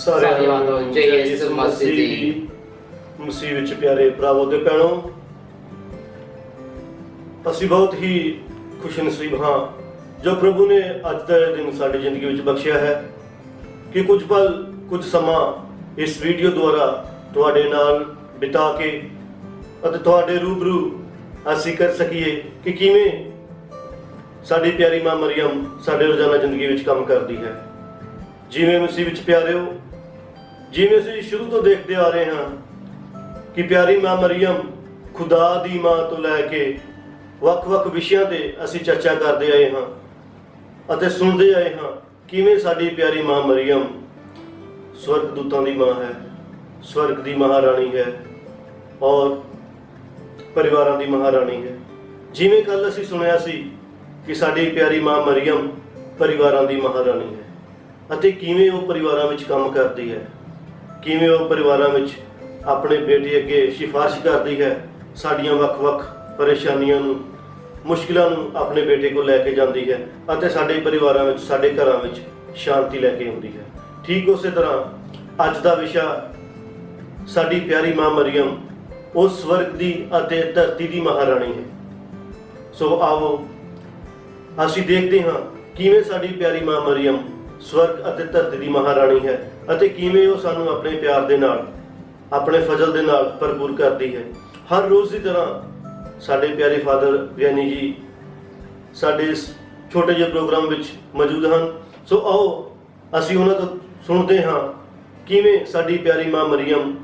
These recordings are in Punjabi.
ਸਾਰਿਆਂ ਨੂੰ ਜੈ ਯਿਸੂ ਮਸੀਹ ਦੀ। ਮਸੀਹ ਵਿੱਚ ਪਿਆਰੇ ਭਰਾਵੋ ਤੇ ਭੈਣੋ, ਅਸੀਂ ਬਹੁਤ ਹੀ ਖੁਸ਼ਨਸੀਬ ਹਾਂ ਜੋ ਪ੍ਰਭੂ ਨੇ ਅੱਜ ਦਾ ਦਿਨ ਸਾਡੀ ਜ਼ਿੰਦਗੀ ਵਿੱਚ ਬਖਸ਼ਿਆ ਹੈ ਕਿ ਕੁਝ ਪਲ ਕੁਝ ਸਮਾਂ ਇਸ ਵੀਡੀਓ ਦੁਆਰਾ ਤੁਹਾਡੇ ਨਾਲ ਬਿਤਾ ਕੇ ਅਤੇ ਤੁਹਾਡੇ ਰੂਬਰੂ ਅਸੀਂ ਕਰ ਸਕੀਏ ਕਿ ਕਿਵੇਂ ਸਾਡੀ ਪਿਆਰੀ ਮਾਂ ਮਰੀਅਮ ਸਾਡੇ ਰੋਜ਼ਾਨਾ ਜ਼ਿੰਦਗੀ ਵਿੱਚ ਕੰਮ ਕਰਦੀ ਹੈ। ਜਿਵੇਂ ਮਸੀਹ ਵਿੱਚ ਪਿਆਰਿਓ, ਜਿਵੇਂ ਅਸੀਂ ਸ਼ੁਰੂ ਤੋਂ ਦੇਖਦੇ ਆ ਰਹੇ ਹਾਂ ਕਿ ਪਿਆਰੀ ਮਾਂ ਮਰੀਅਮ ਖੁਦਾ ਦੀ ਮਾਂ ਤੋਂ ਲੈ ਕੇ ਵੱਖ-ਵੱਖ ਵਿਸ਼ਿਆਂ ਤੇ ਅਸੀਂ ਚਰਚਾ ਕਰਦੇ ਆਏ ਹਾਂ ਅਤੇ ਸੁਣਦੇ ਆਏ ਹਾਂ ਕਿਵੇਂ ਸਾਡੀ ਪਿਆਰੀ ਮਾਂ ਮਰੀਅਮ ਸਵਰਗ ਦੂਤਾਂ ਦੀ ਮਾਂ ਹੈ, ਸਵਰਗ ਦੀ ਮਹਾਰਾਣੀ ਹੈ ਔਰ ਪਰਿਵਾਰਾਂ ਦੀ ਮਹਾਰਾਣੀ ਹੈ। ਜਿਵੇਂ ਕੱਲ ਅਸੀਂ ਸੁਣਿਆ ਸੀ ਕਿ ਸਾਡੀ ਪਿਆਰੀ ਮਾਂ ਮਰੀਅਮ ਪਰਿਵਾਰਾਂ ਦੀ ਮਹਾਰਾਣੀ ਹੈ ਅਤੇ ਕਿਵੇਂ ਉਹ ਪਰਿਵਾਰਾਂ ਵਿੱਚ ਕੰਮ ਕਰਦੀ ਹੈ, ਕਿਵੇਂ ਉਹ ਪਰਿਵਾਰਾਂ ਵਿੱਚ ਆਪਣੇ ਬੇਟੇ ਅੱਗੇ ਸਿਫਾਰਿਸ਼ ਕਰਦੀ ਹੈ, ਸਾਡੀਆਂ ਵੱਖ-ਵੱਖ ਪਰੇਸ਼ਾਨੀਆਂ ਨੂੰ, ਮੁਸ਼ਕਿਲਾਂ ਨੂੰ ਆਪਣੇ ਬੇਟੇ ਕੋਲ ਲੈ ਕੇ ਜਾਂਦੀ ਹੈ ਅਤੇ ਸਾਡੇ ਪਰਿਵਾਰਾਂ ਵਿੱਚ, ਸਾਡੇ ਘਰਾਂ ਵਿੱਚ ਸ਼ਾਂਤੀ ਲੈ ਕੇ ਆਉਂਦੀ ਹੈ। ਠੀਕ ਉਸੇ ਤਰ੍ਹਾਂ ਅੱਜ ਦਾ ਵਿਸ਼ਾ ਸਾਡੀ ਪਿਆਰੀ ਮਾਂ ਮਰੀਅਮ ਉਹ ਸਵਰਗ ਦੀ ਅਤੇ ਧਰਤੀ ਦੀ ਮਹਾਰਾਣੀ ਹੈ। ਸੋ ਆਓ ਅਸੀਂ ਦੇਖਦੇ ਹਾਂ ਕਿਵੇਂ ਸਾਡੀ ਪਿਆਰੀ ਮਾਂ ਮਰੀਅਮ ਸਵਰਗ ਅਤੇ ਧਰਤੀ ਦੀ ਮਹਾਰਾਣੀ ਹੈ ਅਤੇ ਕਿਵੇਂ ਉਹ ਸਾਨੂੰ ਆਪਣੇ ਪਿਆਰ ਦੇ ਨਾਲ, ਆਪਣੇ ਫਜ਼ਲ ਦੇ ਨਾਲ ਭਰਪੂਰ ਕਰਦੀ ਹੈ। ਹਰ ਰੋਜ਼ ਦੀ ਤਰ੍ਹਾਂ ਸਾਡੇ ਪਿਆਰੇ ਫਾਦਰ ਵਿਆਨੀ ਜੀ ਸਾਡੇ ਇਸ ਛੋਟੇ ਜਿਹੇ ਪ੍ਰੋਗਰਾਮ ਵਿੱਚ ਮੌਜੂਦ ਹਨ। ਸੋ ਆਓ ਅਸੀਂ ਉਹਨਾਂ ਤੋਂ ਸੁਣਦੇ ਹਾਂ ਕਿਵੇਂ ਸਾਡੀ ਪਿਆਰੀ ਮਾਂ ਮਰੀਅਮ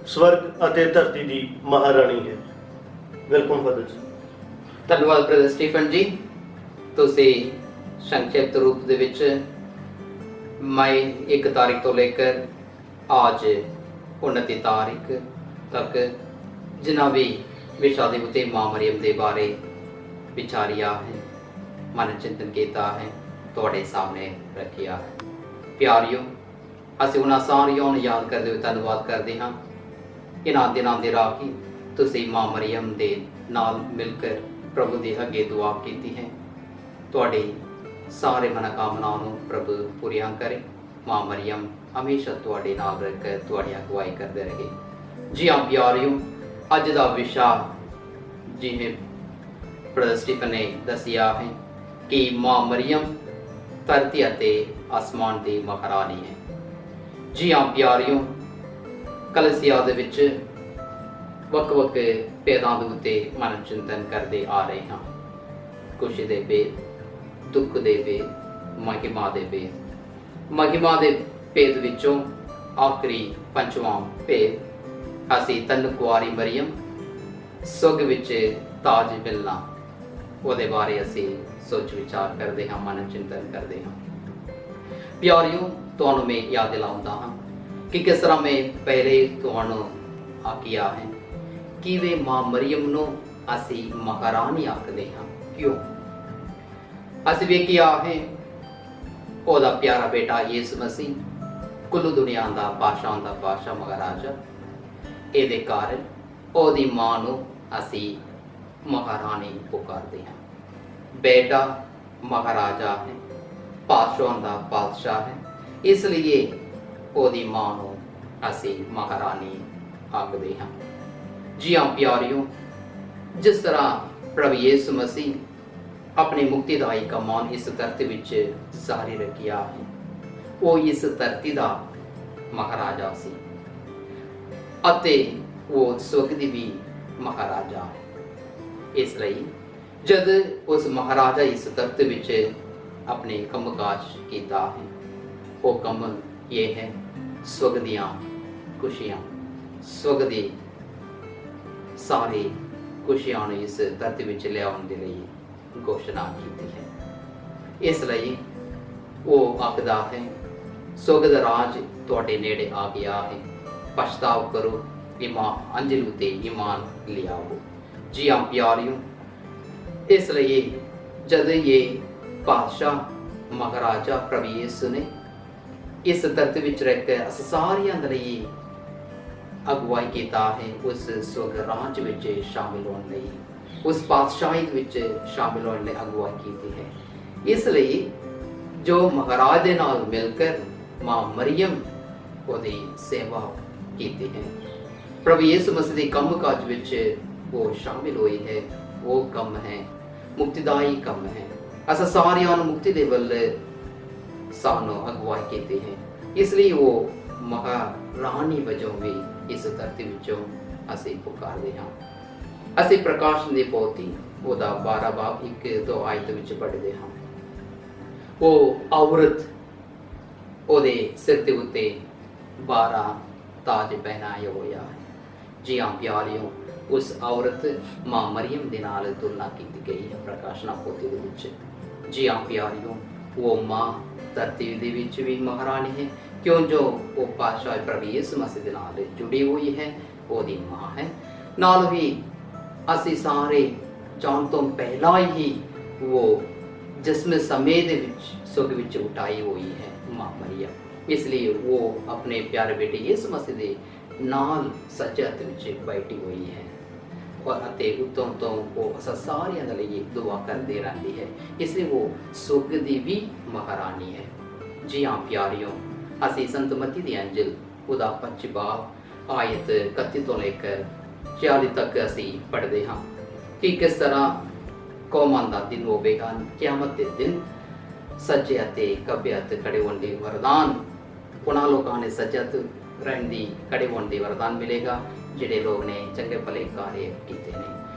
ਸਵਰਗ ਅਤੇ ਧਰਤੀ ਦੀ ਮਹਾਰਾਣੀ ਹੈ। ਵੈਲਕਮ ਫਾਦਰ ਜੀ। ਧੰਨਵਾਦ ਬ੍ਰਦਰ ਸਟੀਫਨ ਜੀ। ਤੁਸੀਂ ਸੰਖੇਪ ਰੂਪ ਦੇ ਵਿੱਚ मई 1 तारीख तो लेकर आज 29 तारीख तक जिन्हें भी विषादी उत्ते मां मरियम के बारे विचारिया है, मन चिंतन किया है, थोड़े सामने रखिया है। प्यारियों, असीं उन्हां सारियां नूं याद करते हुए धन्नवाद करते हाँ। इन्हां दिनां दे राही तुसीं मां मरियम दे नाल मिलकर प्रभु दे अगे दुआ की है। तुहाडी सारे मनोकामनाओं नूं प्रभु पूरियां करे। मां मरियम हमेशा तुहाडे नाल रह कर तुहाडी अगुवाई करते रहे। जी हाँ प्यारियों, अज दा विशा जिवें ब्रदर स्टीफन ने दसिया है कि मां मरियम धरती अते आसमान दी महारानी है। जी हाँ प्यारियों, कलसिया दे विच वख-वख भेदां दे उत्ते मन चिंतन करते आ रहे हाँ। खुशी दे भेद, दुख दे भेद, महिमा दे भेद। महिमा दे भेद विचों आखिरी पंचवां भेद असी तन कुआरी मरियम सुग विच ताज मिलना, ਉਹਦੇ ਬਾਰੇ ਅਸੀਂ सोच विचार करते हाँ, मन चिंतन करते हाँ। प्यारियों, ਤੁਹਾਨੂੰ मैं याद दिलाਉਂਦਾ हाँ कि किस तरह मैं पहले ਤੁਹਾਨੂੰ आखिया है कि वे मां मरियम ਨੂੰ ਅਸੀਂ महारानी आखਦੇ हाँ। क्यों? ਅਸੀਂ ਵੇਖਿਆ ਹੈ ਉਹਦਾ ਪਿਆਰਾ ਬੇਟਾ ਯਿਸੂ ਮਸੀਹ ਕੁੱਲ ਦੁਨੀਆ ਦਾ ਬਾਦਸ਼ਾਹਾਂ ਦਾ ਬਾਦਸ਼ਾਹ ਮਹਾਰਾਜਾ, ਇਹਦੇ ਕਾਰਨ ਉਹਦੀ ਮਾਂ ਨੂੰ ਅਸੀਂ ਮਹਾਰਾਣੀ ਪੁਕਾਰਦੇ ਹਾਂ। बेटा महाराजा है, बादशाह का बादशाह है, इसलिए ओदी मां नूं असी महारानी आखदे हां। जी हाँ प्यारियों, जिस तरह प्रभु यीशु मसीह अपने मुक्तिदाई का मान इस धरती विच जारी रखिया है, वो इस धरती का महाराजा सी अते वो स्वर्ग दी भी महाराजा है। इसलिए जद उस महाराजा इस धरती विच अपने कम काज किया है, वो कम ये है स्वर्ग दियां खुशियां, स्वर्ग दी सारी खुशियां इस धरती विच लियाउण दे लई घोषणा की है। इसलिए वो आखदा है स्वर्ग दा राज तुहाडे नेड़े आ गया है, पछताव करो, ईमान अंजलू ते ईमान लियाओ। जी हाँ प्यारियों, इसलिए जब ये बादशाह महाराजा प्रभु यीशु ने इस धरती विच रहकर सारियां दे लई अगुवाई किया है, उस स्वर्ग राज विच शामिल होने लई, उस बादशाही विच शामिल होने लई अगुवाई की है। इसलिए जो महाराज दे नाल मिलकर मां मरियम ਉਹਦੀ ਸੇਵਾ ਕੀਤੀ ਹੈ। ਪ੍ਰਭੂ ਯਿਸੂ ਮਸੀਹ ਦੇ ਕੰਮ ਕਾਜ ਵਿੱਚ ਉਹ ਸ਼ਾਮਿਲ ਹੋਈ ਹੈ। ਉਹ ਕੰਮ ਹੈ ਮੁਕਤੀਦਾਈ ਕੰਮ ਹੈ। ਅਸਾਂ ਸਾਰਿਆਂ ਨੂੰ ਮੁਕਤੀ ਦੇ ਵੱਲ ਸਾਨੂੰ ਅਗਵਾਈ ਕੀਤੀ ਹੈ। ਇਸ ਲਈ ਉਹ ਮਹਾਰਾਣੀ ਵਜੋਂ ਵੀ ਇਸ ਧਰਤੀ ਵਿੱਚੋਂ ਅਸੀਂ ਪੁਕਾਰਦੇ ਹਾਂ। ਅਸੀਂ ਪ੍ਰਕਾਸ਼ ਦੀ ਪੋਥੀ ਉਹਦਾ 12 ਬਾਬ 1-2 ਆਇਤ ਵਿੱਚ ਪੜ੍ਹਦੇ ਹਾਂ। ਉਹ ਔਰਤ ਉਹਦੇ ਸਿਰ ਦੇ ਉੱਤੇ 12 ਤਾਜ ਪਹਿਨਾਇਆ ਹੋਇਆ ਹੈ। ਜੀ ਹਾਂ ਪਿਆਰਿਓ, ਉਸ ਔਰਤ ਮਾਂ ਮਰੀਮ ਦੇ ਨਾਲ ਤੁਲਨਾ ਕੀਤੀ ਗਈ ਹੈ ਪ੍ਰਕਾਸ਼ਨਾ ਪੋਥੀ ਦੇ ਵਿੱਚ। ਜੀ ਹਾਂ ਪਿਆਰਿਓ, ਉਹ ਮਾਂ ਧਰਤੀ ਦੇ ਵਿੱਚ ਵੀ ਮਹਾਰਾਣੀ ਹੈ, ਕਿਉਂ ਜੋ ਉਹ ਪਾਤਸ਼ਾਹ ਪ੍ਰਭੂ ਯਿਸੂ ਮਸੀਹ ਦੇ ਨਾਲ ਜੁੜੀ ਹੋਈ ਹੈ, ਉਹਦੀ ਮਾਂ ਹੈ। ਨਾਲ ਵੀ ਅਸੀਂ ਸਾਰੇ ਜਾਣ ਤੋਂ ਪਹਿਲਾਂ ਹੀ ਉਹ ਜਿਸਮ ਸਮੇਂ ਦੇ ਵਿੱਚ ਸੁਖ ਵਿੱਚ ਉਠਾਈ ਹੋਈ ਹੈ ਮਾਂ ਮਰੀਮ। ਇਸ ਲਈ ਉਹ ਆਪਣੇ ਪਿਆਰੇ ਬੇਟੇ ਯਿਸੂ ਮਸੀਹ ਦੇ ਨਾਲ ਸੱਜੇ ਹੱਥ ਵਿੱਚ ਬੈਠੀ ਹੋਈ ਹੈ ਅਤੇ ਉਤੋਂ ਤੋਂ ਉਹ ਅਸਾਂ ਸਾਰਿਆਂ ਦੇ ਲਈ ਦੁਆ ਕਰਦੀ ਰਹਿੰਦੀ ਹੈ। ਇਸ ਲਈ ਉਹ ਸੁਖ ਦੀ ਵੀ ਮਹਾਰਾਣੀ ਹੈ। ਜੀ ਹਾਂ ਪਿਆਰਿਓ, ਅਸੀਂ ਸੰਤ ਮਤੀ ਦੀ ਅੰਜਲ ਉਹਦਾ 25 ਬਾਬ ਆਇਤ 31 ਤੋਂ ਲੈ ਕੇ 40 ਤੱਕ ਅਸੀਂ ਪੜ੍ਹਦੇ ਹਾਂ ਕਿ ਕਿਸ ਤਰ੍ਹਾਂ ਕੌਮਾਂ ਦਾ ਦਿਨ ਹੋਵੇਗਾ। ਕਿਆਮਤ ਦੇ ਦਿਨ ਸੱਜੇ ਅਤੇ ਖੱਬੇ ਹੱਥ ਖੜੇ ਹੋਣ ਦੀ ਵਰਦਾਨ ਉਹਨਾਂ ਲੋਕਾਂ ਨੇ ਸੱਜੇ ਹੱਥ ਰਹਿਣ ਦੀ ਖੜੇ ਹੋਣ ਦੀ ਵਰਦਾਨ ਮਿਲੇਗਾ ਜਿਹੜੇ ਲੋਕ ਨੇ ਚੰਗੇ ਭਲੇ ਕਾਰਜ ਕੀਤੇ ਨੇ।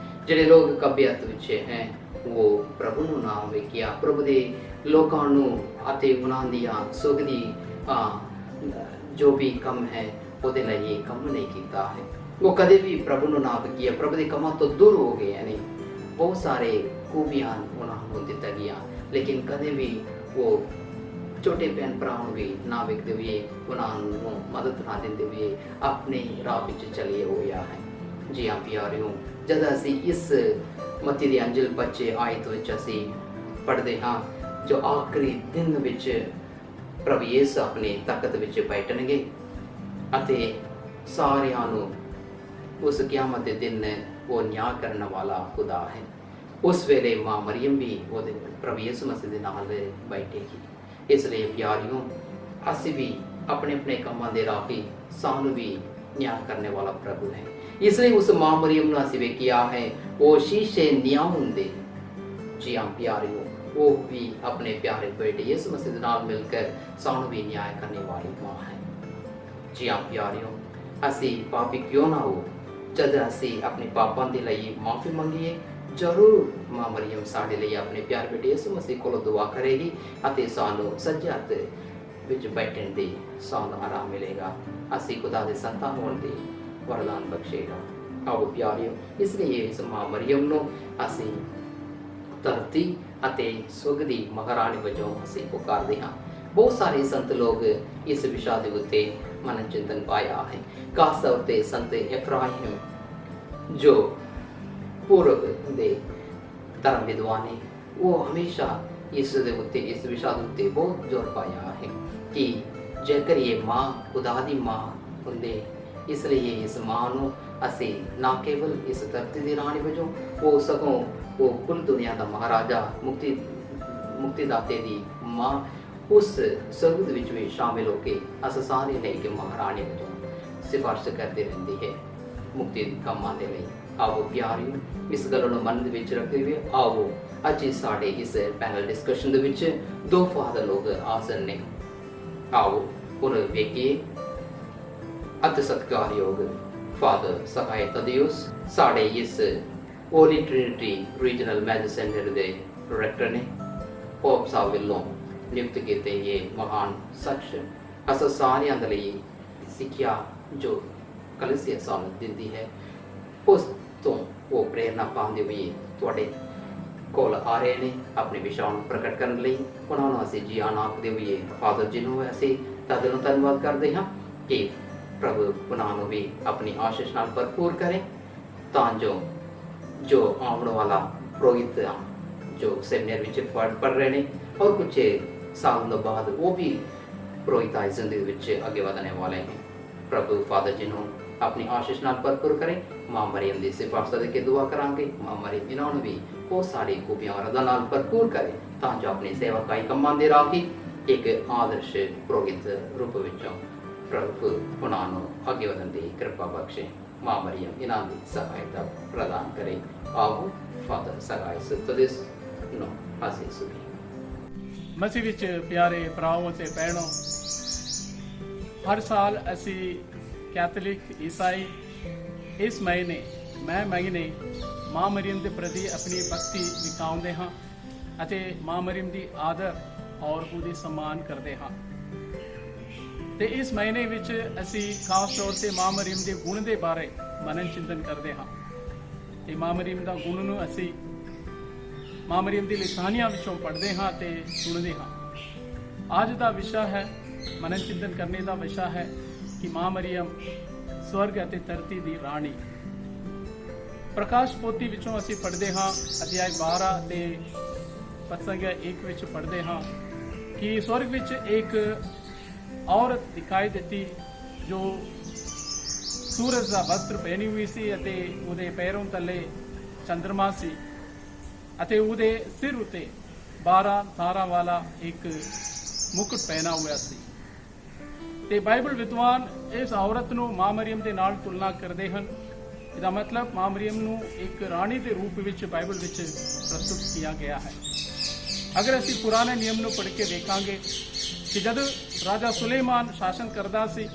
ਜਿਹੜੇ ਲੋਕ ਖੱਬੇ ਹੱਥ ਵਿੱਚ ਹੈ ਉਹ ਪ੍ਰਭੂ ਨੂੰ ਨਾ ਵੇਖਿਆ, ਪ੍ਰਭੂ ਦੇ ਲੋਕਾਂ ਨੂੰ ਅਤੇ ਉਹਨਾਂ ਦੀਆਂ ਸੁਖ ਦੀ ਜੋ ਵੀ ਕੰਮ ਹੈ ਉਹਦੇ ਲਈ ਇਹ ਕੰਮ ਨਹੀਂ ਕੀਤਾ ਹੈ। ਉਹ ਕਦੇ ਵੀ ਪ੍ਰਭੂ ਨੂੰ ਨਾ ਵੇਖਿਆ, ਪ੍ਰਭੂ ਦੇ ਕੰਮਾਂ ਤੋਂ ਦੂਰ ਹੋ ਗਏ ਨੇ। ਬਹੁਤ ਸਾਰੇ ਖੂਬੀਆਂ ਉਹਨਾਂ ਨੂੰ ਦਿੱਤਾ ਗਿਆ, ਲੇਕਿਨ ਕਦੇ ਵੀ ਉਹ ਛੋਟੇ ਭੈਣ ਭਰਾ ਨੂੰ ਵੀ ਨਾ ਵੇਖਦੇ ਹੋਏ, ਉਹਨਾਂ ਨੂੰ ਮਦਦ ਨਾ ਦਿੰਦੇ ਹੋਏ ਆਪਣੇ ਰਾਹ ਵਿੱਚ ਚਲੇ ਹੋਇਆ ਹੈ। ਜੀ ਹਾਂ ਪਿਆਰਿਓ, ਜਦ ਅਸੀਂ ਇਸ ਮਤੀ ਦੀ ਅੰਜਲ 25 ਆਇਤ ਵਿੱਚ ਅਸੀਂ ਪੜ੍ਹਦੇ ਹਾਂ, ਜੋ ਆਖਰੀ ਦਿਨ ਵਿੱਚ ਪ੍ਰਭੂ ਯਿਸੂ ਆਪਣੀ ਤਾਕਤ ਵਿੱਚ ਬੈਠਣਗੇ ਅਤੇ ਸਾਰਿਆਂ ਨੂੰ ਉਸ ਕਿਆਮਤ ਦੇ ਦਿਨ ਉਹ ਨਿਆਂ ਕਰਨ ਵਾਲਾ ਖੁਦਾ ਹੈ। ਉਸ ਵੇਲੇ ਮਾਂ ਮਰੀਮ ਵੀ ਉਹਦੇ ਪ੍ਰਭੂ ਯਿਸੂ ਮਸੀਹ ਦੇ ਨਾਲ ਬੈਠੇਗੀ। ਇਸ ਲਈ ਪਿਆਰਿਓ, ਅਸੀਂ ਵੀ ਆਪਣੇ ਆਪਣੇ ਕੰਮਾਂ ਦੇ ਰਾਹੀ ਸਾਨੂੰ ਵੀ ਨਿਆਂ ਕਰਨ ਵਾਲਾ ਪ੍ਰਭੂ ਹੈ। ਇਸ ਲਈ ਉਸ ਮਾਂ ਮਰੀਮ ਨੂੰ ਅਸੀਂ ਵੇਖਿਆ ਹੈ, ਉਹ ਸ਼ੀਸ਼ੇ ਨਿਆਂ ਹੁੰਦੇ। ਜੀ ਹਾਂ ਪਿਆਰਿਓ, ਉਹ ਵੀ ਆਪਣੇ ਪਿਆਰੇ ਬੇਟੇ ਯਿਸੂ ਮਸੀਹ ਦੇ ਨਾਲ ਮਿਲ ਕੇ ਸਾਨੂੰ ਵੀ ਨਿਆਂ ਕਰਨ ਵਾਲੀ ਮਾਂ ਹੈ। ਜੀ ਹਾਂ ਪਿਆਰਿਓ, ਅਸੀਂ ਪਾਪੀ ਕਿਉਂ ਨਾ ਹੋ, ਜਦ ਅਸੀਂ ਆਪਣੇ ਪਾਪਾਂ ਦੇ ਲਈ ਮਾਫੀ ਮੰਗੀਏ, ਜ਼ਰੂਰ ਮਾਂ ਮਰੀਮ ਸਾਡੇ ਲਈ ਆਪਣੇ ਪਿਆਰੇ ਬੇਟੇ ਯਿਸੂ ਮਸੀਹ ਕੋਲੋਂ ਦੁਆ ਕਰੇਗੀ ਅਤੇ ਸਾਨੂੰ ਸੱਜੇ ਹੱਥ ਵਿੱਚ ਬੈਠਣ ਦੀ ਸਾਨੂੰ ਆਰਾਮ ਮਿਲੇਗਾ। ਅਸੀਂ ਖੁਦਾ ਦੇ ਸੰਤਾਨ ਹੋਣ ਦੀ ਵਰਦਾਨ ਬਖਸ਼ੇਗਾ। ਆਓ ਪਿਆਰਿਓ, ਇਸ ਲਈ ਇਸ ਮਾਂ ਮਰੀਮ ਨੂੰ ਅਸੀਂ ਧਰਤੀ ਅਤੇ ਸੁਖ ਦੀ ਮਹਾਰਾਣੀ ਵਜੋਂ ਅਸੀਂ ਪੁਕਾਰਦੇ ਹਾਂ। ਬਹੁਤ ਸਾਰੇ ਸੰਤ ਲੋਕ ਇਸ ਵਿਸ਼ਾ ਦੇ ਉੱਤੇ ਮਨ ਚਿੰਤਨ ਪਾਇਆ ਹੈ। ਖਾਸ ਤੌਰ ਤੇ ਸੰਤ ਇਫਰਾਹਿਮ ਜੋ ਪੂਰਬ ਦੇ ਧਰਮ ਵਿਦਵਾਨ ਨੇ, ਉਹ ਹਮੇਸ਼ਾ ਇਸ ਦੇ ਉੱਤੇ ਇਸ ਵਿਸ਼ਾ ਦੇ ਉੱਤੇ ਬਹੁਤ ਜ਼ੋਰ ਪਾਇਆ ਹੈ ਕਿ ਜੇਕਰ ਇਹ ਮਾਂ ਖੁਦਾ ਦੀ ਮਾਂ ਹੁੰਦੇ, ਇਸ ਲਈ ਇਸ ਮਾਂ ਨੂੰ ਅਸੀਂ ਨਾ ਕੇਵਲ ਇਸ ਧਰਤੀ ਦੀ ਰਾਣੀ ਵਜੋਂ, ਉਹ ਸਗੋਂ ਉਹ ਕੁੱਲ ਦੁਨੀਆ ਦਾ ਮਹਾਰਾਜਾ ਮੁਕਤੀਦਾਤੇ ਦੀ ਮਾਂ ਉਸ ਸਰੂਪ ਵਿੱਚ ਵੀ ਸ਼ਾਮਿਲ ਹੋ ਕੇ ਅਸੀਂ ਸਾਰੇ ਲਈ ਕਿ ਮਹਾਰਾਣੀ ਵਜੋਂ ਸਿਫਾਰਿਸ਼ ਕਰਦੇ ਰਹਿੰਦੀ ਹੈ ਮੁਕਤੀ ਦੇ ਕੰਮਾਂ ਦੇ ਲਈ। ਆਓ ਪਿਆਰਿਓ, ਇਸ ਗੱਲ ਨੂੰ ਮਨ ਦੇ ਵਿੱਚ ਰੱਖਦੇ ਹੋਏ ਆਓ ਅੱਜ ਸਾਡੇ ਇਸ ਪੈਨਲ ਡਿਸਕਸ਼ਨ ਦੇ ਵਿੱਚ ਦੋ ਫਾਦਰ ਲੋਕ ਹਾਜ਼ਰ ਨੇ। ਆਓ ਉਹਨਾਂ ਵੇਖੀਏ। ਅਤਿ ਸਤਿਕਾਰਯੋਗ ਫਾਦਰ ਸਹਾਇ ਤਦਿਉਸ ਸਾਡੇ ਇਸ ਹੋਲੀ ਟ੍ਰਿਨਿਟੀ ਰੀਜਨਲ ਮੈਰਿਜ ਸੈਂਟਰ ਦੇ ਡਾਇਰੈਕਟਰ ਨੇ। ਪੋਪ ਸਾਹਿਬ ਵੱਲੋਂ ਨਿਯੁਕਤ ਕੀਤੇ ਇਹ ਮਹਾਨ ਸ਼ਖਸ ਅਸਾਂ ਸਾਰਿਆਂ ਦੇ ਲਈ ਸਿੱਖਿਆ ਜੋ ਕਲੀਸਿਆ ਸਾਨੂੰ ਦਿੰਦੀ ਹੈ, ਉਸ ਤੋਂ ਉਹ ਪ੍ਰੇਰਨਾ ਪਾਉਂਦੇ ਹੋਏ ਤੁਹਾਡੇ ਕੋਲ ਆ ਰਹੇ ਨੇ ਆਪਣੇ ਵਿਸ਼ਾ ਨੂੰ ਪ੍ਰਗਟ ਕਰਨ ਲਈ। ਉਹਨਾਂ ਨੂੰ ਅਸੀਂ ਜੀ ਆਨ ਆਖਦੇ ਹੋਏ ਫਾਦਰ ਜੀ ਨੂੰ ਅਸੀਂ ਤਹਿ ਦਿਲੋਂ ਧੰਨਵਾਦ ਕਰਦੇ ਹਾਂ ਕਿ ਪ੍ਰਭੂ ਉਹਨਾਂ ਨੂੰ ਵੀ ਆਪਣੀ ਆਸ਼ੀਸ਼ ਨਾਲ ਭਰਪੂਰ ਕਰੇ, ਤਾਂ ਜੋ ਆਉਣ ਵਾਲਾ ਪ੍ਰੋਹਿਤ ਜੋ ਸੈਮੀਨਾਰ ਵਿੱਚ ਪੜ੍ਹ ਰਹੇ ਨੇ ਔਰ ਕੁਝ ਸਾਲ ਤੋਂ ਬਾਅਦ ਉਹ ਵੀ ਪ੍ਰੋਹਿਤਾਈ ਜ਼ਿੰਦਗੀ ਵਿੱਚ ਅੱਗੇ ਵਧਣੇ ਵਾਲੇ ਨੇ। ਪ੍ਰਭੂ ਫਾਦਰ ਜੀ ਨੂੰ ਆਪਣੀ ਆਸ਼ੀਸ਼ ਨਾਲ ਭਰਪੂਰ ਕਰੇ। ਮਾਂ ਮਰੀਮ ਦੀ ਸਿਫਾਰਿਸ਼ ਦੇ ਕੇ ਦੁਆ ਕਰਾਂਗੇ, ਮਾਂ ਮਰੀਮ ਇਹਨਾਂ ਨੂੰ ਵੀ ਬਹੁਤ ਸਾਰੀ ਖੂਬੀਆਂ ਔਰ ਨਾਲ ਭਰਪੂਰ ਕਰੇ, ਤਾਂ ਜੋ ਆਪਣੀ ਸੇਵਾਕਾਈ ਕੰਮਾਂ ਦੇ ਰਾਹ ਹੀ ਇੱਕ ਆਦਰਸ਼ ਪ੍ਰੋਹਿਤ ਰੂਪ ਵਿੱਚੋਂ ਪ੍ਰਭੂ ਉਹਨਾਂ ਨੂੰ ਅੱਗੇ ਵਧਣ ਦੀ ਕਿਰਪਾ ਬਖਸ਼ੇ। ਮਾਂ ਮਰੀਮ ਇਹਨਾਂ ਦੀ ਸਹਾਇਤਾ ਪ੍ਰਦਾਨ ਕਰੇ। ਆਓ ਫਾਦਰ ਸਗਾਈ ਸੁਤਦਿਸ ਨੂੰ ਅਸੀਂ ਸੁਣੀ। ਮਸੀਹ ਵਿੱਚ ਪਿਆਰੇ ਭਰਾਵੋ ਅਤੇ ਭੈਣੋ, ਹਰ ਸਾਲ ਅਸੀਂ ਕੈਥੋਲਿਕ ਈਸਾਈ ਇਸ ਮਹੀਨੇ ਮਾਂ ਮਰੀਮ ਦੇ ਪ੍ਰਤੀ ਆਪਣੀ ਭਗਤੀ ਵਿਖਾਉਂਦੇ ਹਾਂ ਅਤੇ ਮਾਂ ਮਰੀਮ ਦੀ ਆਦਰ ਔਰ ਉਹਦੀ ਸਨਮਾਨ ਕਰਦੇ ਹਾਂ। ਤੇ ਇਸ ਮਹੀਨੇ ਵਿੱਚ ਅਸੀਂ ਖਾਸ ਤੌਰ ਤੇ ਮਾਂ ਮਰੀਮ ਦੇ ਗੁਣ ਦੇ ਬਾਰੇ ਮਨਨ ਚਿੰਤਨ ਕਰਦੇ ਹਾਂ। ਤੇ ਮਾਂ ਮਰੀਮ ਦਾ ਗੁਣ ਨੂੰ ਅਸੀਂ ਮਾਂ ਮਰੀਮ ਦੀ ਲਿਖਾਣੀਆਂ ਵਿੱਚੋਂ ਪੜ੍ਹਦੇ ਹਾਂ ਤੇ ਸੁਣਦੇ ਹਾਂ। ਅੱਜ ਦਾ ਵਿਸ਼ਾ ਹੈ, ਮਨਨ ਚਿੰਤਨ ਕਰਨੇ ਦਾ ਵਿਸ਼ਾ ਹੈ ਕਿ ਮਾਂ ਮਰੀਮ ਸਵਰਗ ਅਤੇ ਧਰਤੀ ਦੀ ਰਾਣੀ। ਪ੍ਰਕਾਸ਼ ਪੋਥੀ ਵਿੱਚੋਂ ਅਸੀਂ ਪੜ੍ਹਦੇ ਹਾਂ ਅਧਿਆਇ 12 ਤੇ ਪਦਸੰਖਿਆ 1 ਵਿੱਚ ਪੜ੍ਹਦੇ ਹਾਂ ਕਿ ਸਵਰਗ ਵਿੱਚ ਇੱਕ ਔਰਤ ਦਿਖਾਈ ਦਿੱਤੀ ਜੋ ਸੂਰਜ ਦਾ ਵਸਤਰ ਪਹਿਨੀ ਹੋਈ ਸੀ ਅਤੇ ਉਹਦੇ ਪੈਰੋਂ ਥੱਲੇ ਚੰਦਰਮਾ ਸੀ ਅਤੇ ਉਹਦੇ ਸਿਰ ਉੱਤੇ 12 ਤਾਰਾਂ ਵਾਲਾ ਇੱਕ ਮੁਕਟ ਪਹਿਨਾ ਹੋਇਆ ਸੀ। ਤੇ ਬਾਈਬਲ ਵਿਦਵਾਨ ਇਸ ਔਰਤ ਨੂੰ ਮਾਂ ਮਰੀਮ ਦੇ ਨਾਲ ਤੁਲਨਾ ਕਰਦੇ ਹਨ। ਇਹਦਾ ਮਤਲਬ ਮਾਂ ਮਰੀਮ ਨੂੰ ਇੱਕ ਰਾਣੀ ਦੇ ਰੂਪ ਵਿੱਚ ਬਾਈਬਲ ਵਿੱਚ ਪ੍ਰਸਤੁਤ ਕੀਤਾ ਗਿਆ ਹੈ। ਅਗਰ ਅਸੀਂ ਪੁਰਾਣੇ ਨਿਯਮ ਨੂੰ ਪੜ੍ਹ ਕੇ ਦੇਖਾਂਗੇ ਕਿ ਜਦ ਰਾਜਾ ਸੁਲੇਮਾਨ ਸ਼ਾਸਨ ਕਰਦਾ ਸੀ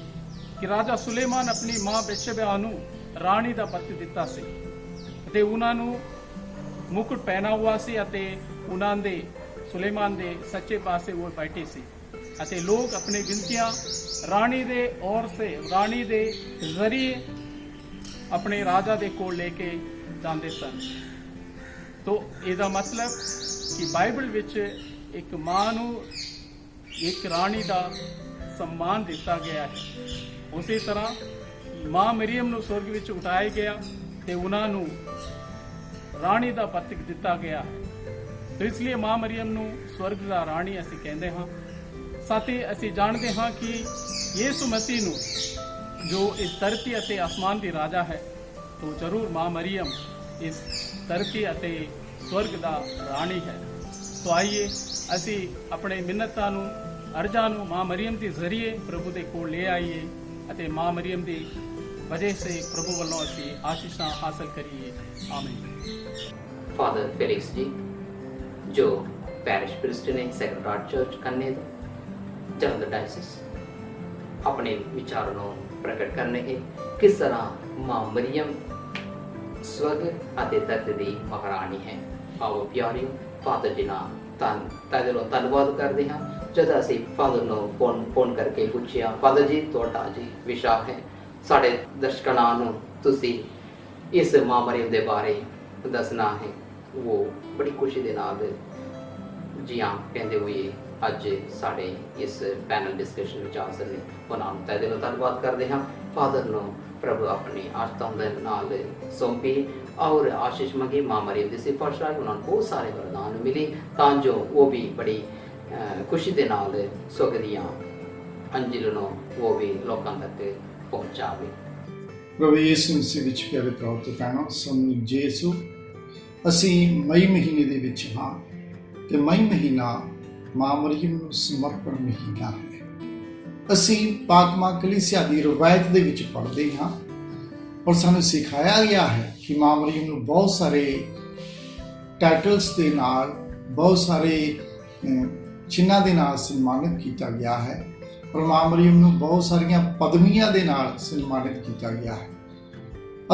ਕਿ ਰਾਜਾ ਸੁਲੇਮਾਨ ਆਪਣੀ ਮਾਂ ਬੇਸ਼ਬਾ ਨੂੰ ਰਾਣੀ ਦਾ ਪਦ ਦਿੱਤਾ ਸੀ ਅਤੇ ਉਹਨਾਂ ਨੂੰ ਮੁਕਟ ਪਹਿਨਾ ਹੋਇਆ ਸੀ ਅਤੇ ਉਹਨਾਂ ਦੇ ਸੁਲੇਮਾਨ ਦੇ ਸੱਚੇ ਪਾਸੇ ਉਹ ਬੈਠੇ ਸੀ ਅਤੇ ਲੋਕ ਆਪਣੀ ਗਿਣਤੀਆਂ ਰਾਣੀ ਦੇ ਜ਼ਰੀਏ ਆਪਣੇ ਰਾਜਾ ਦੇ ਕੋਲ ਲੈ ਕੇ ਜਾਂਦੇ ਸਨ। ਤੋ ਇਹਦਾ ਮਤਲਬ ਕਿ ਬਾਈਬਲ ਵਿੱਚ ਇੱਕ ਮਾਂ ਨੂੰ ਇੱਕ ਰਾਣੀ ਦਾ ਸਨਮਾਨ ਦਿੱਤਾ ਗਿਆ ਹੈ। ਉਸੇ ਤਰ੍ਹਾਂ ਮਾਂ ਮਰੀਮ ਨੂੰ ਸਵਰਗ ਵਿੱਚ ਉਠਾਇਆ ਗਿਆ ਤੇ ਉਹਨਾਂ ਨੂੰ ਰਾਣੀ ਦਾ ਪਦ ਦਿੱਤਾ ਗਿਆ ਹੈ। ਤੇ ਇਸ ਲਈ ਮਾਂ ਮਰੀਮ ਨੂੰ ਸਵਰਗ ਦਾ ਰਾਣੀ ਅਸੀਂ ਕਹਿੰਦੇ ਹਾਂ। ਸਾਥ ਹੀ ਅਸੀਂ ਜਾਣਦੇ ਹਾਂ ਕਿ ਯਿਸੂ ਮਸੀਹ ਨੂੰ ਜੋ ਇਸ ਧਰਤੀ ਅਤੇ ਆਸਮਾਨ ਦੀ ਰਾਜਾ ਹੈ, तो जरूर माँ मरियम इस धरती ਅਤੇ स्वर्ग ਦਾ ਰਾਣੀ ਹੈ। तो आइए ਅਸੀਂ ਆਪਣੇ ਮਿੰਨਤਾਂ ਨੂੰ ਅਰਜ਼ਾਂ ਨੂੰ ਮਾਂ ਮਰੀਮ ਦੇ ਜ਼ਰੀਏ ਪ੍ਰਭੂ ਦੇ ਕੋਲ ਲੈ ਆਈਏ ਅਤੇ ਮਾਂ ਮਰੀਮ ਦੀ ਵਜ੍ਹਾ ਸੇ ਪ੍ਰਭੂ ਵੱਲੋਂ ਅਸੀਂ ਆਸ਼ੀਸ਼ਾਂ ਹਾਸਲ ਕਰੀਏ। ਆਮੀਨ। ਫਾਦਰ ਫੈਲਿਕਸ ਜੀ ਜੋ ਪੈਰਿਸ਼ ਪ੍ਰੀਸਟ ਨੇ ਸੈਕਰਡ ਹਾਰਟ ਚਰਚ ਕੰਨੇ ਤੋਂ ਜਲੰਧਰ ਡਾਇਸਿਸ ਆਪਣੇ ਵਿਚਾਰਾਂ ਨੂੰ ਪ੍ਰਗਟ ਕਰਨਗੇ ਕਿਸ ਤਰ੍ਹਾਂ ਮਾਂ ਮਰੀਮ ਸਵਰਗ ਅਤੇ ਧਰਤੀ ਦੀ ਮਹਾਰਾਣੀ ਹੈ। ਆਓ ਪਿਆਰਿਓ ਫਾਦਰ ਜੀ ਨਾਲ ਦਿਲੋਂ ਧੰਨਵਾਦ ਕਰਦੇ ਹਾਂ। ਜਦ ਅਸੀਂ ਫਾਦਰ ਨੂੰ ਫੋਨ ਕਰਕੇ ਪੁੱਛਿਆ ਫਾਦਰ ਜੀ ਤੁਹਾਡਾ ਜੀ ਵਿਸ਼ਾ ਹੈ, ਸਾਡੇ ਦਰਸ਼ਕਾਂ ਨੂੰ ਤੁਸੀਂ ਇਸ ਮਾਂ ਮਰੀਮ ਦੇ ਬਾਰੇ ਦੱਸਣਾ ਹੈ। ਉਹ ਬੜੀ ਖੁਸ਼ੀ ਦੇ ਨਾਲ ਜੀ ਹਾਂ ਕਹਿੰਦੇ ਹੋਏ ਅੱਜ ਸਾਡੇ ਇਸ ਪੈਨਲ ਡਿਸਕਸ਼ਨ ਵਿੱਚ ਹਾਜ਼ਰ ਨੇ। ਉਹਨਾਂ ਨੂੰ ਤਹਿ ਦਿਲੋਂ ਧੰਨਵਾਦ ਕਰਦੇ ਹਾਂ। ਫਾਦਰ ਨੂੰ ਪ੍ਰਭੂ ਆਪਣੀ ਆਸਥਾ ਦੇ ਨਾਲ ਸੌਂਪੀ ਔਰ ਆਸ਼ੀਸ਼ ਮੰਗੀ। ਮਾਂ ਮਰੀਮ ਦੀ ਸਿਫਾਰਿਸ਼ ਰਾਹੀਂ ਉਹਨਾਂ ਨੂੰ ਬਹੁਤ ਸਾਰੇ ਵਰਦਾਨ ਮਿਲੇ ਤਾਂ ਜੋ ਉਹ ਵੀ ਬੜੀ ਖੁਸ਼ੀ ਦੇ ਨਾਲ ਸਵਰਗ ਦੀਆਂ ਅੰਜਲ ਨੂੰ ਉਹ ਵੀ ਲੋਕਾਂ ਤੱਕ ਪਹੁੰਚਾਵੇ। ਪ੍ਰਭੂ ਯਿਸੂ ਮਸੀਹ ਵਿੱਚ ਪਿਆਰੇ ਭਰਾਓ ਤੇ ਭੈਣੋ, ਸਾਨੂੰ ਯਿਸੂ ਅਸੀਂ ਮਈ ਮਹੀਨੇ ਦੇ ਵਿੱਚ ਹਾਂ ਤੇ ਮਈ ਮਹੀਨਾ ਮਾਂ ਮਰੀਮ ਨੂੰ ਸਮਰਪਣ ਮਹੀਨਾ ਹੈ। ਅਸੀਂ ਪਾਕ ਮਾਂ ਕਲੀਸਿਆ ਦੀ ਰਵਾਇਤ ਦੇ ਵਿੱਚ ਪੜ੍ਹਦੇ ਹਾਂ ਔਰ ਸਾਨੂੰ ਸਿਖਾਇਆ ਗਿਆ ਹੈ ਕਿ ਮਾਂ ਮਰੀਮ ਨੂੰ ਬਹੁਤ ਸਾਰੇ ਟਾਈਟਲਸ ਦੇ ਨਾਲ, ਬਹੁਤ ਸਾਰੇ ਚਿੰਨ੍ਹਾਂ ਦੇ ਨਾਲ ਸਨਮਾਨਿਤ ਕੀਤਾ ਗਿਆ ਹੈ ਔਰ ਮਾਂ ਮਰੀਮ ਨੂੰ ਬਹੁਤ ਸਾਰੀਆਂ ਪਦਵੀਆਂ ਦੇ ਨਾਲ ਸਨਮਾਨਿਤ ਕੀਤਾ ਗਿਆ ਹੈ।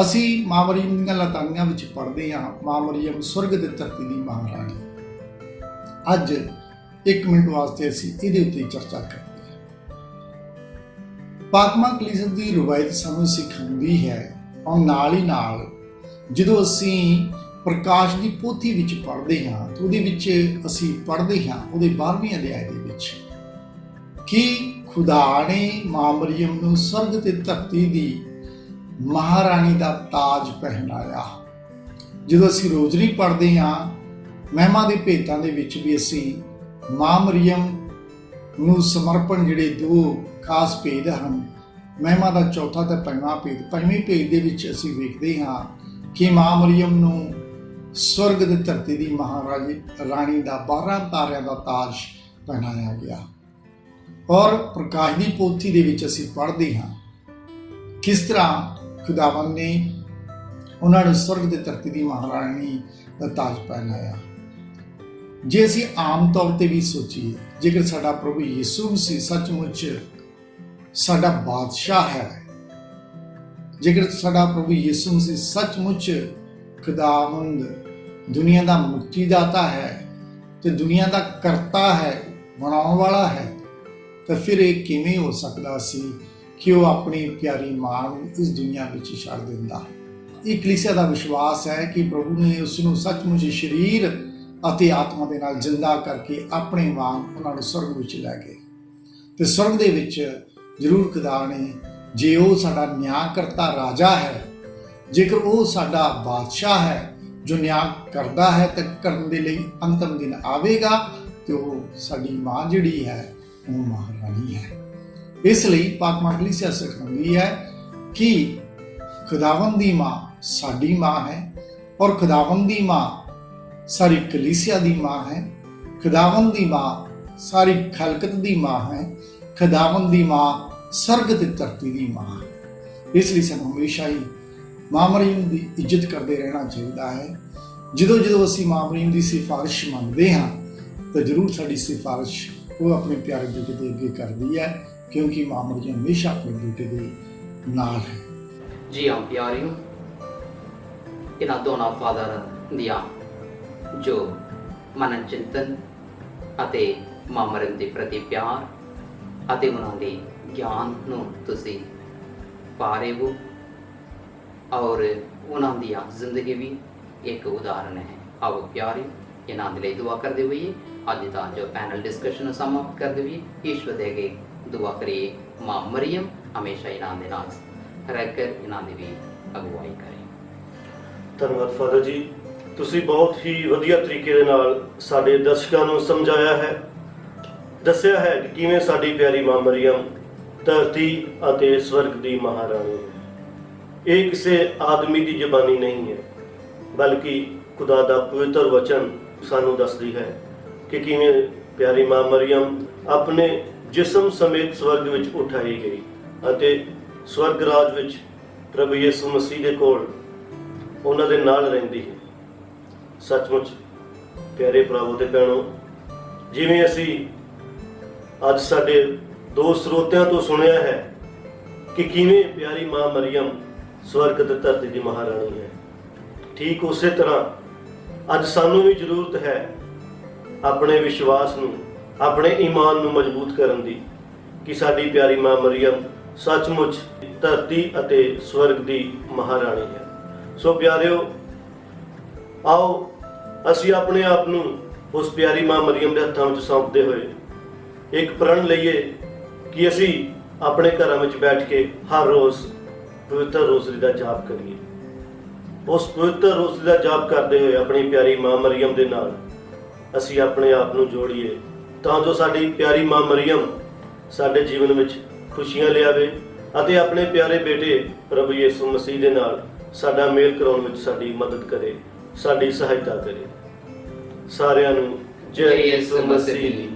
ਅਸੀਂ ਮਾਂ ਮਰੀਮ ਦੀਆਂ ਲਤਾਨੀਆਂ ਵਿੱਚ ਪੜ੍ਹਦੇ ਹਾਂ, ਮਾਂ ਮਰੀਮ ਸਵਰਗ ਤੇ ਧਰਤੀ ਦੀ ਮਹਾਰਾਣੀ। ਅੱਜ 1 ਮਿੰਟ ਵਾਸਤੇ ਅਸੀਂ ਇਹਦੇ ਉੱਤੇ ਚਰਚਾ ਕਰਦੇ ਹਾਂ। ਪਾਕ ਮਾਂ ਕਲੀਸਿਆ ਦੀ ਰਵਾਇਤ ਸਾਨੂੰ ਸਿਖਾਉਂਦੀ ਹੈ ਔਰ ਨਾਲ ਹੀ ਨਾਲ ਜਦੋਂ ਅਸੀਂ ਪ੍ਰਕਾਸ਼ ਦੀ ਪੋਥੀ ਵਿੱਚ ਪੜ੍ਹਦੇ ਹਾਂ ਤਾਂ ਉਹਦੇ ਵਿੱਚ ਅਸੀਂ ਪੜ੍ਹਦੇ ਹਾਂ ਉਹਦੇ 12ਵੇਂ ਅਧਿਆਇ ਦੇ ਵਿੱਚ ਕਿ ਖੁਦਾ ਨੇ ਮਾਂ ਮਰੀਮ ਨੂੰ ਸਵਰਗ ਤੇ ਧਰਤੀ ਦੀ ਮਹਾਰਾਣੀ ਦਾ ਤਾਜ ਪਹਿਨਾਇਆ। ਜਦੋਂ ਅਸੀਂ ਰੋਜ਼ਰੀ ਪੜ੍ਹਦੇ ਹਾਂ ਮਹਿਮਾ ਦੇ ਭੇਤਾਂ ਦੇ ਵਿੱਚ ਵੀ ਅਸੀਂ ਮਾਂ ਮਰੀਮ ਨੂੰ ਸਮਰਪਣ ਜਿਹੜੇ 2 ਖਾਸ ਭੇਦ ਹਨ, ਮਹਿਮਾ ਦਾ ਚੌਥਾ ਤੇ 5ਵਾਂ ਭੇਦ। 5ਵੇਂ ਭੇਦ ਦੇ ਵਿੱਚ ਅਸੀਂ ਵੇਖਦੇ ਹਾਂ ਕਿ ਮਾਂ ਮਰੀਮ ਨੂੰ ਸਵਰਗ ਤੇ ਧਰਤੀ ਦੀ ਮਹਾਰਾਣੀ ਦਾ 12 ਤਾਰਿਆਂ ਦਾ ਤਾਜ ਪਹਿਨਾਇਆ ਗਿਆ ਔਰ ਪ੍ਰਕਾਸ਼ ਦੀ ਪੋਥੀ ਦੇ ਵਿੱਚ ਅਸੀਂ ਪੜ੍ਹਦੇ ਹਾਂ ਕਿਸ ਤਰ੍ਹਾਂ ਖੁਦਾਵੰਦ ਨੇ ਉਹਨਾਂ ਨੂੰ ਸਵਰਗ ਤੇ ਧਰਤੀ ਦੀ ਮਹਾਰਾਣੀ ਦਾ ਤਾਜ ਪਹਿਨਾਇਆ। ਜੇ ਅਸੀਂ ਆਮ ਤੌਰ ਤੇ ਵੀ ਸੋਚੀਏ, ਜੇਕਰ ਸਾਡਾ ਪ੍ਰਭੂ ਯਿਸੂ ਮਸੀਹ ਸੱਚਮੁੱਚ ਸਾਡਾ ਬਾਦਸ਼ਾਹ ਹੈ, ਜੇਕਰ ਸਾਡਾ ਪ੍ਰਭੂ ਯਿਸੂ ਮਸੀਹ ਸੱਚਮੁੱਚ ਖੁਦਾਵੰਦ ਦੁਨੀਆ ਦਾ ਮੁਕਤੀਦਾਤਾ ਹੈ ਤੇ ਦੁਨੀਆ ਦਾ ਕਰਤਾ ਹੈ, ਬਣਾਉਣ ਵਾਲਾ ਹੈ, ਤਾਂ ਫਿਰ ਇਹ ਕਿਵੇਂ ਹੋ ਸਕਦਾ ਸੀ ਕਿ ਉਹ ਆਪਣੀ ਪਿਆਰੀ ਮਾਂ ਨੂੰ ਇਸ ਦੁਨੀਆ ਵਿੱਚ ਛੱਡ ਦਿੰਦਾ। ਇਹ ਕਲੀਸਿਆ ਦਾ ਵਿਸ਼ਵਾਸ ਹੈ ਕਿ ਪ੍ਰਭੂ ਨੇ ਉਸ ਨੂੰ ਸੱਚਮੁੱਚ ਸਰੀਰ ਅਤੇ ਆਤਮਾ ਦੇ ਨਾਲ ਜਿੰਦਾ ਕਰਕੇ ਆਪਣੇ ਵਾਂਗ ਉਹਨਾਂ ਨੂੰ ਸਵਰਗ ਵਿੱਚ ਲੈ ਗਏ। ਤੇ ਸਵਰਗ ਦੇ ਵਿੱਚ ਜ਼ਰੂਰ ਖੁਦਾ ਨੇ, ਜੇ ਉਹ ਸਾਡਾ ਨਿਆਂ ਕਰਤਾ ਰਾਜਾ ਹੈ, ਜੇਕਰ ਉਹ ਸਾਡਾ ਬਾਦਸ਼ਾਹ ਹੈ ਜੋ ਨਿਆਂ ਕਰਦਾ ਹੈ ਤਾਂ ਕਰਨ ਦੇ ਲਈ ਅੰਤਮ ਦਿਨ ਆਵੇਗਾ ਤੇ ਉਹ ਸਾਡੀ ਮਾਂ ਜਿਹੜੀ ਹੈ ਉਹ ਮਹਾਰਾਣੀ ਹੈ। ਇਸ ਲਈ ਪਾਕ ਕਲੀਸਿਆ ਸਿਖਾਉਂਦੀ ਹੈ ਕਿ ਖੁਦਾਵੰਦ ਦੀ ਮਾਂ ਸਾਡੀ ਮਾਂ ਹੈ ਔਰ ਖੁਦਾਵੰਦ ਦੀ ਮਾਂ ਸਾਰੀ ਕਲੀਸਿਆ ਦੀ ਮਾਂ ਹੈ। ਖੁਦਾਵੰਦ ਦੀ ਮਾਂ ਸਾਰੀ ਖਲਕਤ ਦੀ ਮਾਂ ਹੈ। ਖੁਦਾਵੰਦ ਦੀ ਮਾਂ ਸਰਗ ਤੇ ਧਰਤੀ ਦੀ ਮਾਂ ਹੈ। ਇਸ ਲਈ ਸਾਨੂੰ ਹਮੇਸ਼ਾ ਹੀ ਮਾਂ ਮਰੀਮ ਦੀ ਇੱਜ਼ਤ ਕਰਦੇ ਰਹਿਣਾ ਚਾਹੀਦਾ ਹੈ। ਜਦੋਂ ਜਦੋਂ ਅਸੀਂ ਮਾਂ ਮਰੀਮ ਦੀ ਸਿਫਾਰਿਸ਼ ਮੰਗਦੇ ਹਾਂ ਤਾਂ ਜ਼ਰੂਰ ਸਾਡੀ ਸਿਫਾਰਿਸ਼ ਉਹ ਆਪਣੇ ਪਿਆਰੇ ਬੇਟੇ ਦੇ ਅੱਗੇ ਕਰਦੀ ਹੈ, ਕਿਉਂਕਿ ਮਾਂ ਮਰੀਮ ਹਮੇਸ਼ਾ ਆਪਣੇ ਬੇਟੇ ਦੇ ਨਾਲ ਹੈ। ਜੀ ਹਾਂ ਪਿਆਰਿਓ, ਇਹਨਾਂ ਦੋਨਾਂ ਫਾਦਰ ਦੀਆਂ ਜੋ ਮਨਨ ਚਿੰਤਨ ਅਤੇ ਮਾਂ ਮਰੀਮ ਦੇ ਪ੍ਰਤੀ ਪਿਆਰ ਅਤੇ ਉਹਨਾਂ ਦੇ ਗਿਆਨ ਨੂੰ ਤੁਸੀਂ ਪਾ ਰਹੇ ਹੋ ਔਰ ਉਹਨਾਂ ਦੀ ਜ਼ਿੰਦਗੀ ਵੀ ਇੱਕ ਉਦਾਹਰਨ ਹੈ। ਆਓ ਪਿਆਰਿਓ, ਇਹਨਾਂ ਦੇ ਲਈ ਦੁਆ ਕਰਦੇ ਹੋਈਏ ਅੱਜ ਦਾ ਜੋ ਪੈਨਲ ਡਿਸਕਸ਼ਨ ਨੂੰ ਸਮਾਪਤ ਕਰਦੇ ਹੋਈਏ ਈਸ਼ਵਰ ਦੇ ਅੱਗੇ ਦੁਆ ਕਰੀਏ, ਮਾਂ ਮਰੀਮ ਹਮੇਸ਼ਾ ਇਹਨਾਂ ਦੇ ਨਾਲ ਰਹਿ ਕਰ ਇਹਨਾਂ ਦੀ ਵੀ ਅਗਵਾਈ ਕਰੇ। ਧੰਨਵਾਦ ਫਾਦਰ ਜੀ, ਤੁਸੀਂ ਬਹੁਤ ਹੀ ਵਧੀਆ ਤਰੀਕੇ ਦੇ ਨਾਲ ਸਾਡੇ ਦਰਸ਼ਕਾਂ ਨੂੰ ਸਮਝਾਇਆ ਹੈ, ਦੱਸਿਆ ਹੈ ਕਿ ਕਿਵੇਂ ਸਾਡੀ ਪਿਆਰੀ ਮਾਂ ਮਰੀਮ ਧਰਤੀ ਅਤੇ ਸਵਰਗ ਦੀ ਮਹਾਰਾਣੀ ਹੈ। ਇਹ ਕਿਸੇ ਆਦਮੀ ਦੀ ਜ਼ਬਾਨੀ ਨਹੀਂ ਹੈ, ਬਲਕਿ ਖੁਦਾ ਦਾ ਪਵਿੱਤਰ ਵਚਨ ਸਾਨੂੰ ਦੱਸਦੀ ਹੈ ਕਿ ਕਿਵੇਂ ਪਿਆਰੀ ਮਾਂ ਮਰੀਮ ਆਪਣੇ ਜਿਸਮ ਸਮੇਤ ਸਵਰਗ ਵਿੱਚ ਉਠਾਈ ਗਈ ਅਤੇ ਸਵਰਗ ਰਾਜ ਵਿੱਚ ਪ੍ਰਭੂ ਯਿਸੂ ਮਸੀਹ ਦੇ ਕੋਲ ਉਹਨਾਂ ਦੇ ਨਾਲ ਰਹਿੰਦੀ ਹੈ। ਸੱਚਮੁੱਚ ਪਿਆਰੇ ਭਰਾਵੋ ਤੇ ਭੈਣੋ, ਜਿਵੇਂ ਅਸੀਂ ਅੱਜ ਸਾਡੇ ਦੋ ਸਰੋਤਿਆਂ ਤੋਂ ਸੁਣਿਆ ਹੈ ਕਿ ਕਿਵੇਂ ਪਿਆਰੀ ਮਾਂ ਮਰੀਮ ਸਵਰਗ ਤੇ ਧਰਤੀ ਦੀ ਮਹਾਰਾਣੀ ਹੈ, ਠੀਕ ਉਸੇ ਤਰ੍ਹਾਂ ਅੱਜ ਸਾਨੂੰ ਵੀ ਜ਼ਰੂਰਤ ਹੈ ਆਪਣੇ ਵਿਸ਼ਵਾਸ ਨੂੰ, ਆਪਣੇ ਈਮਾਨ ਨੂੰ ਮਜ਼ਬੂਤ ਕਰਨ ਦੀ ਕਿ ਸਾਡੀ ਪਿਆਰੀ ਮਾਂ ਮਰੀਮ ਸੱਚਮੁੱਚ ਧਰਤੀ ਅਤੇ ਸਵਰਗ ਦੀ ਮਹਾਰਾਣੀ ਹੈ। ਸੋ ਪਿਆਰਿਓ, ਆਓ ਅਸੀਂ ਆਪਣੇ ਆਪ ਨੂੰ ਉਸ ਪਿਆਰੀ ਮਾਂ ਮਰੀਮ ਦੇ ਹੱਥਾਂ ਵਿੱਚ ਸੌਂਪਦੇ ਹੋਏ ਇੱਕ ਪ੍ਰਣ ਲਈਏ ਕਿ ਅਸੀਂ ਆਪਣੇ ਘਰਾਂ ਵਿੱਚ ਬੈਠ ਕੇ ਹਰ ਰੋਜ਼ ਪਵਿੱਤਰ ਰੋਜ਼ਰੀ ਦਾ ਜਾਪ ਕਰੀਏ। ਉਸ ਪਵਿੱਤਰ ਰੋਜ਼ਰੀ ਦਾ ਜਾਪ ਕਰਦੇ ਹੋਏ ਆਪਣੀ ਪਿਆਰੀ ਮਾਂ ਮਰੀਮ ਦੇ ਨਾਲ ਅਸੀਂ ਆਪਣੇ ਆਪ ਨੂੰ ਜੋੜੀਏ, ਤਾਂ ਜੋ ਸਾਡੀ ਪਿਆਰੀ ਮਾਂ ਮਰੀਮ ਸਾਡੇ ਜੀਵਨ ਵਿੱਚ ਖੁਸ਼ੀਆਂ ਲਿਆਵੇ ਅਤੇ ਆਪਣੇ ਪਿਆਰੇ ਬੇਟੇ ਪ੍ਰਭੂ ਯਿਸੂ ਮਸੀਹ ਦੇ ਨਾਲ ਸਾਡਾ ਮੇਲ ਕਰਾਉਣ ਵਿੱਚ ਸਾਡੀ ਮਦਦ ਕਰੇ, ਸਾਡੀ ਸਹਾਇਤਾ ਕਰੇ। ਸਾਰਿਆਂ ਨੂੰ ਜੈ ਯਿਸੂ ਮਸੀਹ।